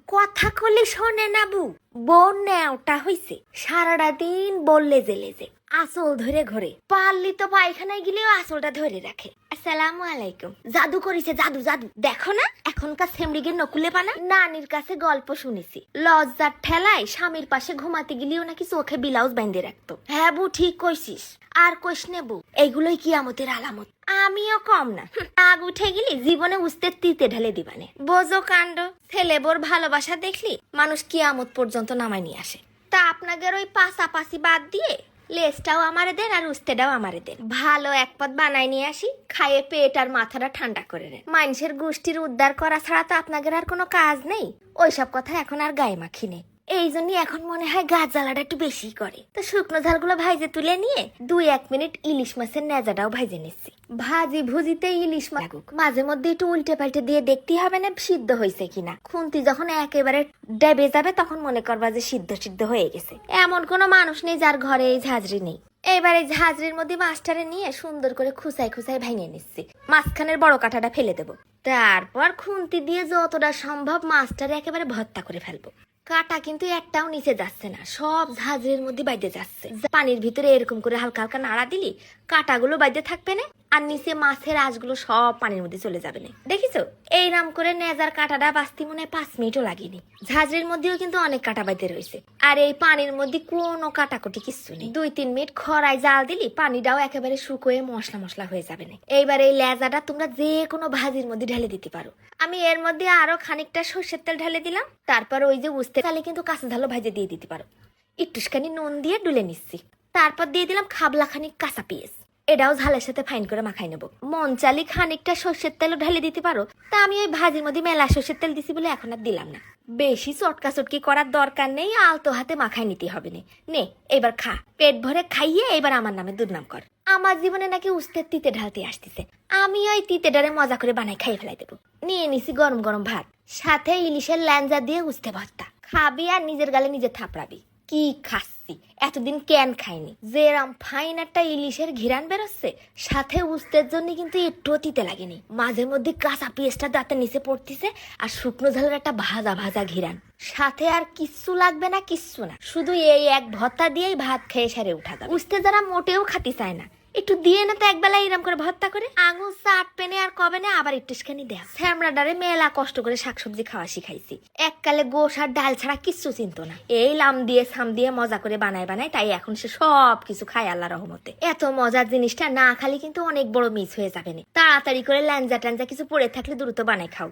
কথা কলে শোনে না বউ। বোন নেওটা হইছে, সারাটা দিন বললে জেলে যে আসল ধরে ঘরে পারলি তো পায়খানায় গেলেও আসলটা ধরে রাখে। আসসালামু আলাইকুম। জাদু করেছে, জাদু জাদু। দেখো না এখনকার সেমড়িকে নকুলে পানা। নানির কাছে গল্প শুনেছি, লজ্জার ঠেলায় স্বামীর পাশে ঘুমাতে গেলেও নাকি চোখে ব্লাউজ বাইন্ধে রাখতো। হ্যাঁ বউ, ঠিক কইছিস। আর কইস নে বউ, এইগুলোই কিয়ামতের আলামত। আমিও কম না, আগ উঠে গেলি জীবনে উস্তে তিতে ঢেলে দিবানে। বোঝো কাণ্ড, ছেলে বোর ভালোবাসা দেখলি মানুষ কিয়ামত পর্যন্ত নামায় নিয়ে আসে। তা আপনাদের ওই পাশাপাশি বাদ দিয়ে লেজটাও আমারে দেন আর উস্তেটাও আমারে দেন। ভালো এক পদ বানাই নিয়ে আসি, খাইয়ে পেট আর মাথাটা ঠান্ডা করে নেন। মানুষের গোষ্ঠীর উদ্ধার করা ছাড়া তো আপনাদের আর কোনো কাজ নেই। ওইসব কথা এখন আর গায়ে মাখি নেই। এই জন্যই এখন মনে হয় গাছ জ্বালাটা একটু বেশি করে। তো শুকনো ঝালগুলো ভাইজে তুলে নিয়ে 2-1 মিনিট ইলিশ মাছের নেজাটাও ভাইজে নিচ্ছি। ভাজি ভুজিতে ইলিশ মাছ মাঝে মধ্যে একটু উল্টে পাল্টে দিয়ে দেখতেই হবে না সিদ্ধ হয়েছে কিনা। খুন্তি যখন একেবারে ডেবে যাবে তখন মনে করবা যে সিদ্ধ হয়ে গেছে। এমন কোনো মানুষ নেই যার ঘরে এই ঝাঁঝরি নেই। এবারে ঝাঁঝরির মধ্যে মাছটারে নিয়ে সুন্দর করে খুসাই ভেঙে নিচ্ছি। মাঝখানের বড় কাঁটাটা ফেলে দেবো। তারপর খুন্তি দিয়ে যতটা সম্ভব মাছটারে একেবারে ভর্তা করে ফেলবো। কাটা কিন্তু একটাও নিচে যাচ্ছে না, সব ঝাঁঝরির মধ্যে বাইতে যাচ্ছে। পানির ভিতরে এরকম করে হালকা হালকা নাড়া দিলি কাটাগুলো বাইতে থাকবে না, আর নিচে মাছের আঁশগুলো সব পানির মধ্যে চলে যাবে না। দেখিছো এইরাম করে নেজার কাটাটা বাঁচতে মনে হয় 5 মিনিটও লাগেনি। ঝাঁঝরির মধ্যেও কিন্তু অনেক কাটা বাইতে রয়েছে, আর এই পানির মধ্যে কোনো কাটাকুটি কিচ্ছু নেই। 2-3 মিনিট খড়ায় জাল দিলি পানিটাও একেবারে শুকোয়ে মশলা হয়ে যাবে না। এইবার এই লেজাটা তোমরা যে কোনো ভাজির মধ্যে ঢেলে দিতে পারো। আমি এর মধ্যে আরো খানিকটা সর্ষের তেল ঢেলে দিলাম। তারপর ওই যে উস্তে কালে কিন্তু কাঁচা ঝালও ভাজে দিয়ে দিতে পারো। একটুখানি নুন দিয়ে ডুলে নিচ্ছি। তারপর দিয়ে দিলাম খাবলা খানিক কাঁচা পেঁয়াজ, এটাও ঝালের সাথে ফাইন করে মাখাই নেবো। মন চালি খানিকটা সর্ষের তেলও ঢেলে দিতে পারো। তা আমি ওই ভাজির মধ্যে মেলা সর্ষের তেল দিছি বলে এখন আর দিলাম না। বেশি চটকি করার দরকার নেই, আলতো হাতে মাখাই নিতে হবে নে এবার খা, পেট ভরে খাইয়ে এবার আমার নামে দুর্নাম কর। আমার জীবনে নাকি উস্তের তিতে ঢালতে আসতেছে, আমি ওই তিতে ডালে মজা করে বানাই খাইয়ে ফেলাই দেবো। নিয়ে নিছি গরম গরম ভাত, সাথে ইলিশের ল্যাঞ্জা দিয়ে উস্তে ভর্তা। খাবি আর নিজের গালে নিজে থাপড়াবি। কি খাচ্ছি, এতদিন কেন খাইনি। যেরাম ফাইন একটা ইলিশের ঘিরান বেরোচ্ছে, সাথে উস্তের জন্য কিন্তু একটু তিতে লাগেনি। মাঝে মধ্যে কাঁচা পেঁয়াজটা দাঁতের নিচে পড়তিছে, আর শুকনো ঝালের একটা ভাজা ঘিরান। সাথে আর কিচ্ছু লাগবে না, কিচ্ছু না, শুধু এই এক ভর্তা দিয়েই ভাত খেয়ে সারে উঠা যাবে। উস্তে যারা মোটেও খাতি চায় না, একটু দিয়ে না তো একবেলা এরম করে ভর্তা করে আঙুল চাট পেনে আর কবে না আবার একটুখানি দেয়। শ্যামড়াডারে মেলা কষ্ট করে শাকসবজি খাওয়া শিখাইছি। এককালে গোশ আর ডাল ছাড়া কিচ্ছু চিনতো না। এই লাম দিয়ে সাম দিয়ে মজা করে বানায় তাই এখন সে সব কিছু খায় আল্লাহ রহমতে। এত মজার জিনিসটা না খালি কিন্তু অনেক বড় মিস হয়ে যাবে না। তাড়াতাড়ি করে ল্যাঞ্জা ট্যাঞ্জা কিছু পড়ে থাকলে দ্রুত বানাই খাও।